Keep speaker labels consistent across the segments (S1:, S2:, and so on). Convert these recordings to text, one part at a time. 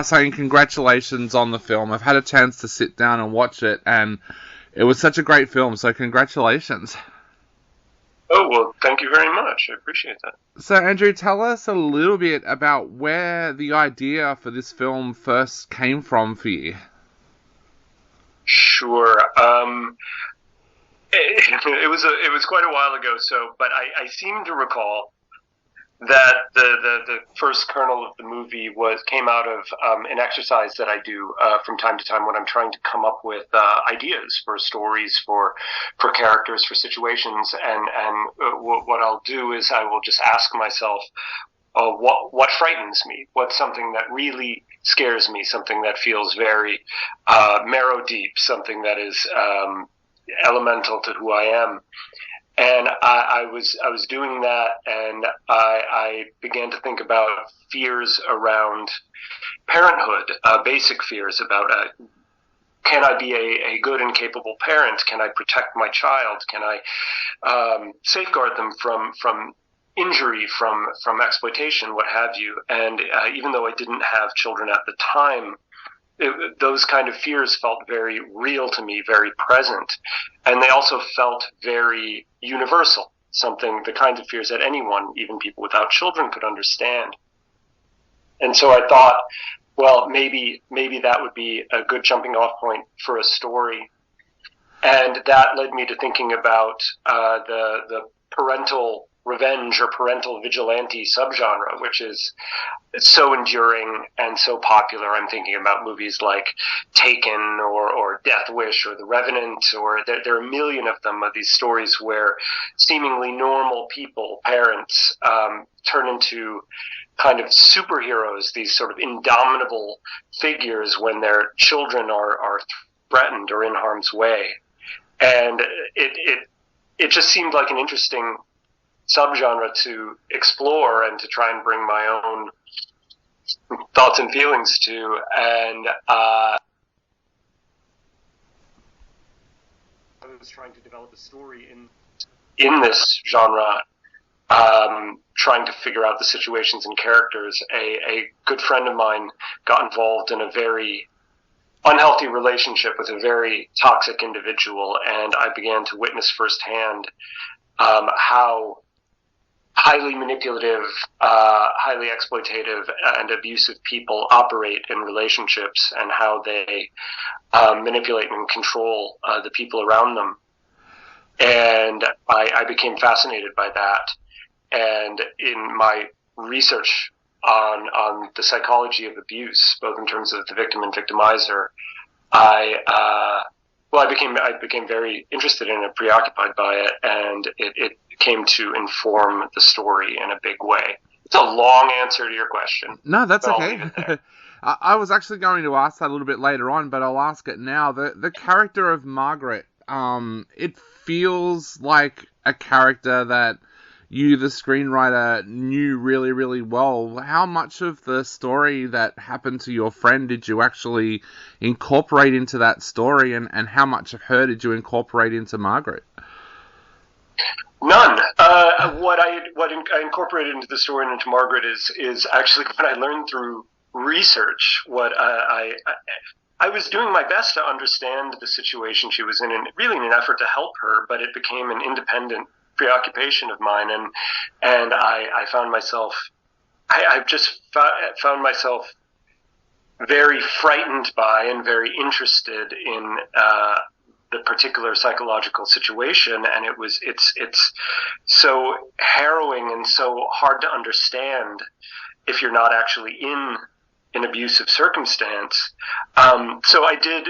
S1: saying congratulations on the film. I've had a chance to sit down and watch it, and it was such a great film, so congratulations.
S2: Oh, well, thank you very much. I appreciate that.
S1: So, Andrew, tell us a little bit about where the idea for this film first came from for you.
S2: Sure. It was quite a while ago, but I seem to recall that the first kernel of the movie came out of an exercise that I do from time to time when I'm trying to come up with ideas for stories, for characters, for situations, and what I'll do is I will just ask myself, what frightens me? What's something that really scares me? Something that feels very marrow deep? Something that is elemental to who I am? And I was doing that, and I began to think about fears around parenthood, basic fears about can I be a good and capable parent? Can I protect my child? Can I safeguard them from injury, from exploitation, what have you? And even though I didn't have children at the time, those kind of fears felt very real to me, very present. And they also felt very universal, the kinds of fears that anyone, even people without children, could understand. And so I thought, well, maybe that would be a good jumping off point for a story. And that led me to thinking about the parental revenge or parental vigilante subgenre, which is so enduring and so popular. I'm thinking about movies like Taken or Death Wish or The Revenant, or there are a million of them, of these stories where seemingly normal people, parents, turn into kind of superheroes, these sort of indomitable figures when their children are threatened or in harm's way. And it just seemed like an interesting subgenre to explore and to try and bring my own thoughts and feelings to. And I was trying to develop a story in this genre, trying to figure out the situations and characters. A good friend of mine got involved in a very unhealthy relationship with a very toxic individual, and I began to witness firsthand how highly manipulative, highly exploitative, and abusive people operate in relationships, and how they manipulate and control the people around them. And I became fascinated by that. And in my research on the psychology of abuse, both in terms of the victim and victimizer, I became very interested in it, preoccupied by it, and it came to inform the story in a big way. It's a long answer to your question.
S1: No, that's okay. I was actually going to ask that a little bit later on, but I'll ask it now. The character of Margaret, it feels like a character that you, the screenwriter, knew really, really well. How much of the story that happened to your friend did you actually incorporate into that story, and how much of her did you incorporate into Margaret?
S2: None. What I incorporated into the story and into Margaret is actually what I learned through research. What I was doing my best to understand the situation she was in, and really in an effort to help her, but it became an independent preoccupation of mine, and I found myself, I've just found myself very frightened by and very interested in the particular psychological situation, and it's so harrowing and so hard to understand if you're not actually in an abusive circumstance. So I did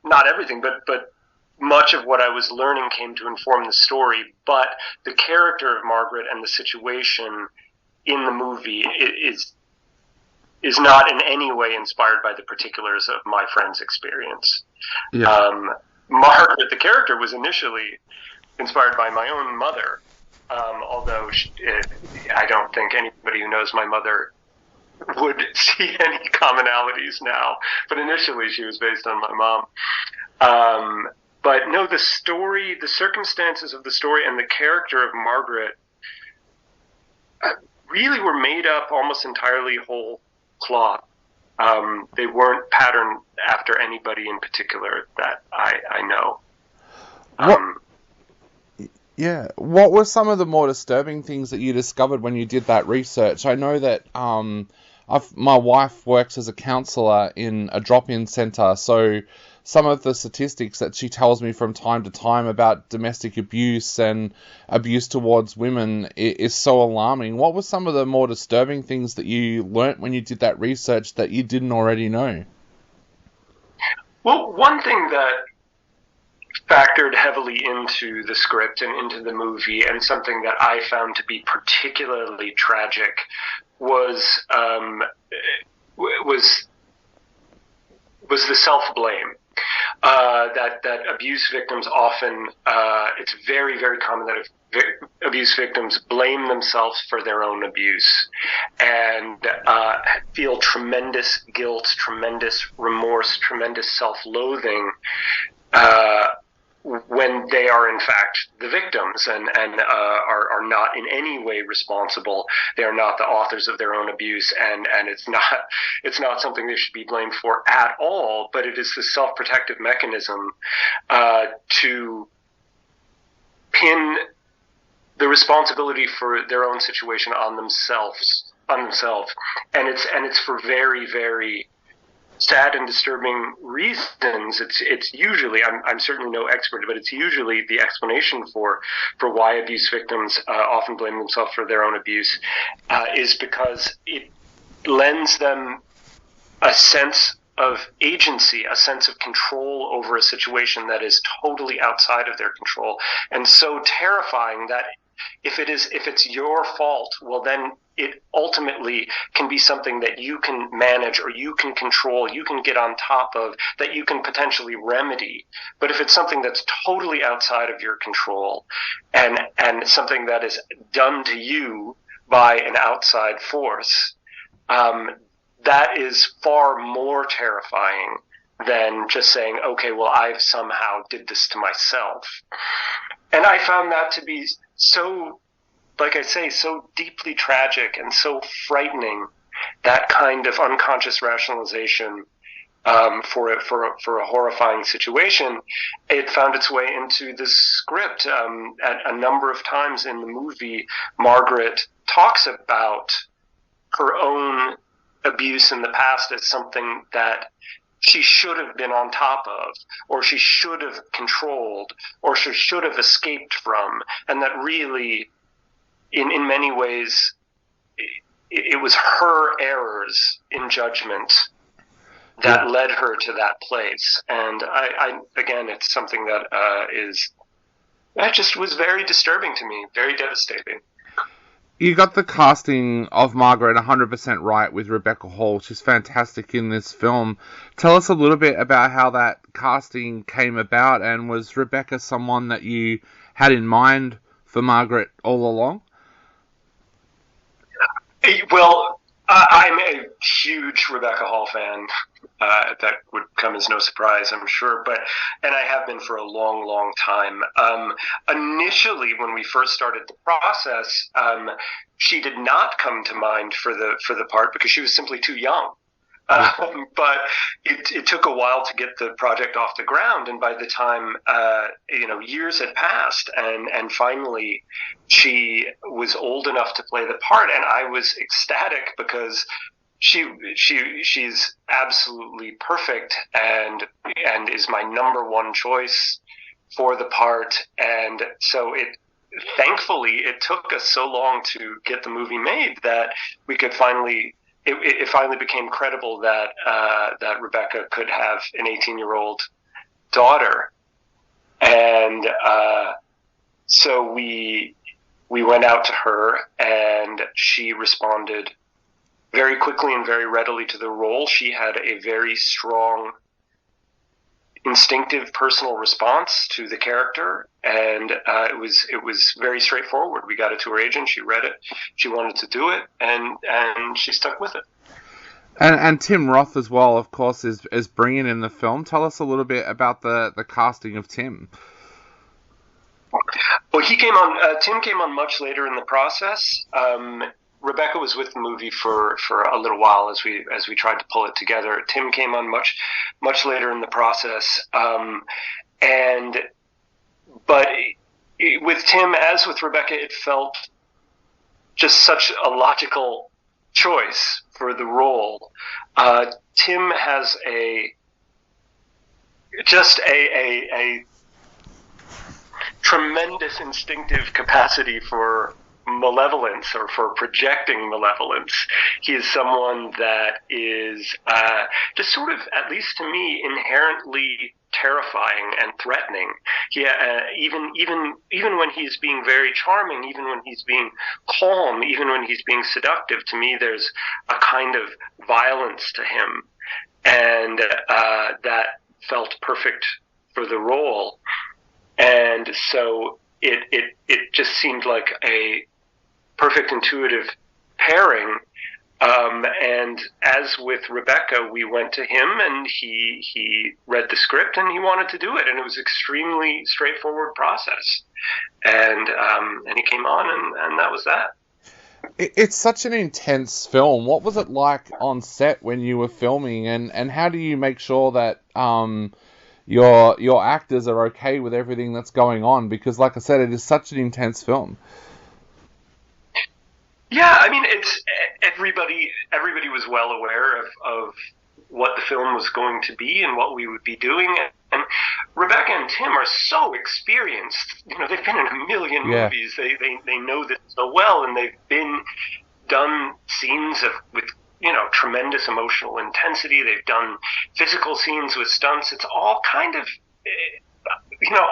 S2: not everything, but much of what I was learning came to inform the story. But the character of Margaret and the situation in the movie is not in any way inspired by the particulars of my friend's experience.
S1: Yeah.
S2: Margaret, the character, was initially inspired by my own mother, although I don't think anybody who knows my mother would see any commonalities now. But initially she was based on my mom. But no, the story, the circumstances of the story and the character of Margaret really were made up almost entirely whole cloth. They weren't patterned after anybody in particular that I know.
S1: What were some of the more disturbing things that you discovered when you did that research? I know that my wife works as a counsellor in a drop-in centre, so some of the statistics that she tells me from time to time about domestic abuse and abuse towards women is so alarming. What were some of the more disturbing things that you learnt when you did that research that you didn't already know?
S2: Well, one thing that factored heavily into the script and into the movie, and something that I found to be particularly tragic, was the self-blame. That abuse victims often, it's very, very common that abuse victims blame themselves for their own abuse and feel tremendous guilt, tremendous remorse, tremendous self-loathing when they are in fact the victims and are not in any way responsible. They are not the authors of their own abuse, and it's not something they should be blamed for at all, but it is the self-protective mechanism to pin the responsibility for their own situation on themselves. And it's for very, very sad and disturbing reasons. It's usually, I'm certainly no expert, but it's usually the explanation for why abuse victims often blame themselves for their own abuse is because it lends them a sense of agency, a sense of control over a situation that is totally outside of their control, and so terrifying that if it's your fault, well then it ultimately can be something that you can manage or you can control, you can get on top of, that you can potentially remedy. But if it's something that's totally outside of your control and something that is done to you by an outside force, that is far more terrifying than just saying, okay, well, I somehow did this to myself. And I found that to be so, like I say, so deeply tragic and so frightening, that kind of unconscious rationalization for a horrifying situation. It found its way into the script. At a number of times in the movie, Margaret talks about her own abuse in the past as something that she should have been on top of, or she should have controlled, or she should have escaped from, and that really, in many ways, it was her errors in judgment that led her to that place. And I again, it's something that just was very disturbing to me, very devastating.
S1: You got the casting of Margaret 100% right with Rebecca Hall. She's fantastic in this film. Tell us a little bit about how that casting came about, and was Rebecca someone that you had in mind for Margaret all along?
S2: Well, I'm a huge Rebecca Hall fan. That would come as no surprise, I'm sure, and I have been for a long, long time. Initially, when we first started the process, she did not come to mind for the part because she was simply too young. But it took a while to get the project off the ground, and by the time years had passed, and finally she was old enough to play the part, and I was ecstatic because she's absolutely perfect and is my number one choice for the part. And so thankfully it took us so long to get the movie made that we could finally. It finally became credible that Rebecca could have an 18-year-old daughter, and so we went out to her, and she responded very quickly and very readily to the role. She had a very strong, instinctive, personal response to the character, and it was very straightforward. We got it to her agent. She read it. She wanted to do it, and she stuck with it.
S1: And Tim Roth as well, of course, is bringing in the film. Tell us a little bit about the casting of Tim.
S2: Well, Tim came on much later in the process. Rebecca was with the movie for a little while as we tried to pull it together. Tim came on much later in the process, and but with Tim, as with Rebecca, it felt just such a logical choice for the role. Tim has a tremendous instinctive capacity for malevolence, or for projecting malevolence. He is someone that is just sort of, at least to me, inherently terrifying and threatening. He, even when he's being very charming, even when he's being calm, even when he's being seductive, to me there's a kind of violence to him, and that felt perfect for the role. And so it just seemed like a perfect intuitive pairing. And as with Rebecca, we went to him, and he read the script, and he wanted to do it, and it was extremely straightforward process. And he came on, and that was that.
S1: It's such an intense film. What was it like on set when you were filming, and how do you make sure that your actors are okay with everything that's going on? Because, like I said, it is such an intense film.
S2: Yeah, I mean, it's everybody was well aware of what the film was going to be and what we would be doing. And Rebecca and Tim are so experienced. You know, they've been in a million movies. They know this so well, and they've done scenes with tremendous emotional intensity. They've done physical scenes with stunts. It's all kind of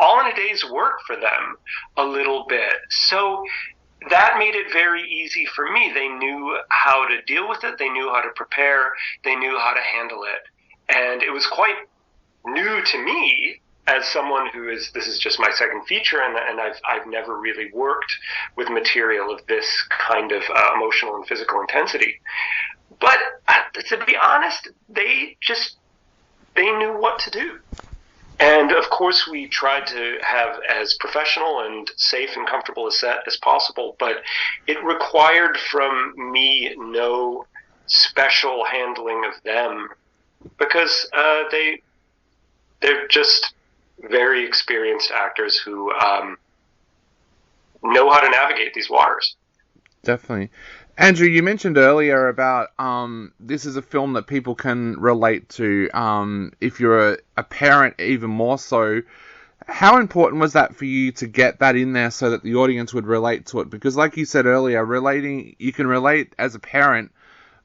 S2: all in a day's work for them, a little bit. So that made it very easy for me. They knew how to deal with it. They knew how to prepare. They knew how to handle it. And it was quite new to me as someone this is just my second feature, and I've never really worked with material of this kind of emotional and physical intensity. But to be honest, they knew what to do. And of course, we tried to have as professional and safe and comfortable a set as possible, but it required from me no special handling of them, because they're just very experienced actors who know how to navigate these waters.
S1: Definitely. Andrew, you mentioned earlier about this is a film that people can relate to. If you're a parent, even more so. How important was that for you to get that in there so that the audience would relate to it? Because like you said earlier, you can relate as a parent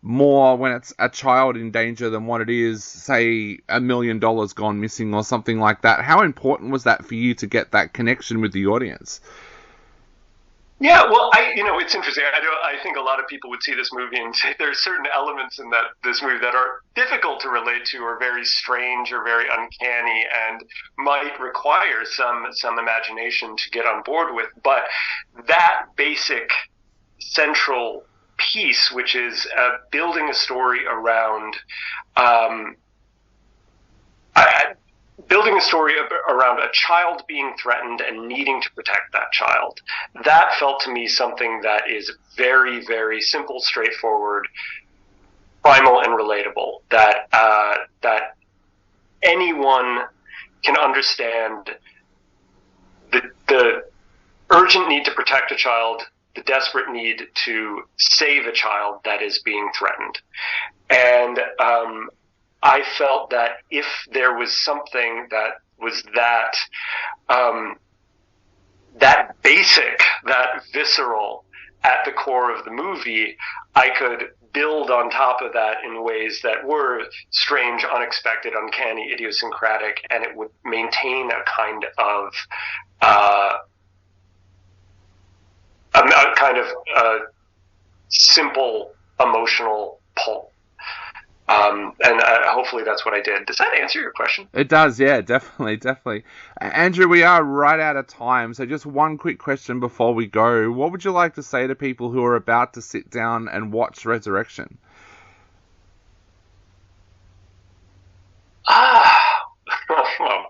S1: more when it's a child in danger than what it is, say, $1 million gone missing or something like that. How important was that for you to get that connection with the audience?
S2: Yeah, well, it's interesting. I think a lot of people would see this movie and say there are certain elements in this movie that are difficult to relate to, or very strange, or very uncanny, and might require some imagination to get on board with. But that basic central piece, which is building a story around a child being threatened and needing to protect that child. That felt to me something that is very, very simple, straightforward, primal, and relatable. That anyone can understand the urgent need to protect a child, the desperate need to save a child that is being threatened. And I felt that if there was something that was that basic, that visceral at the core of the movie, I could build on top of that in ways that were strange, unexpected, uncanny, idiosyncratic, and it would maintain a kind of simple emotional pulp. And hopefully that's what I did. Does that answer your question?
S1: It does, yeah, definitely. Andrew, we are right out of time, so just one quick question before we go. What would you like to say to people who are about to sit down and watch Resurrection?
S2: Oh,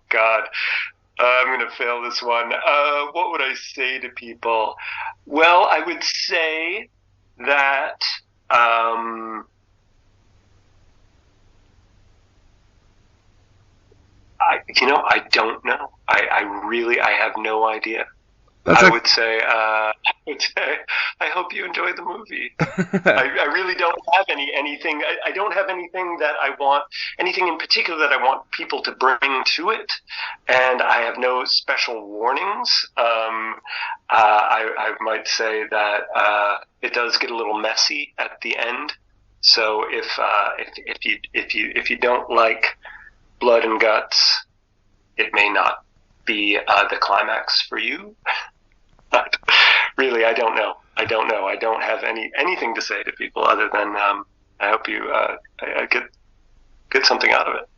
S2: God. I'm going to fail this one. What would I say to people? Well, I would say that I don't know. I have no idea. I would say, I hope you enjoy the movie. I really don't have anything. I don't have anything that I want, anything in particular that I want people to bring to it, and I have no special warnings. I might say that it does get a little messy at the end. So if you don't like blood and guts, it may not be the climax for you. But really, I don't know. I don't have anything to say to people other than I hope you get something out of it.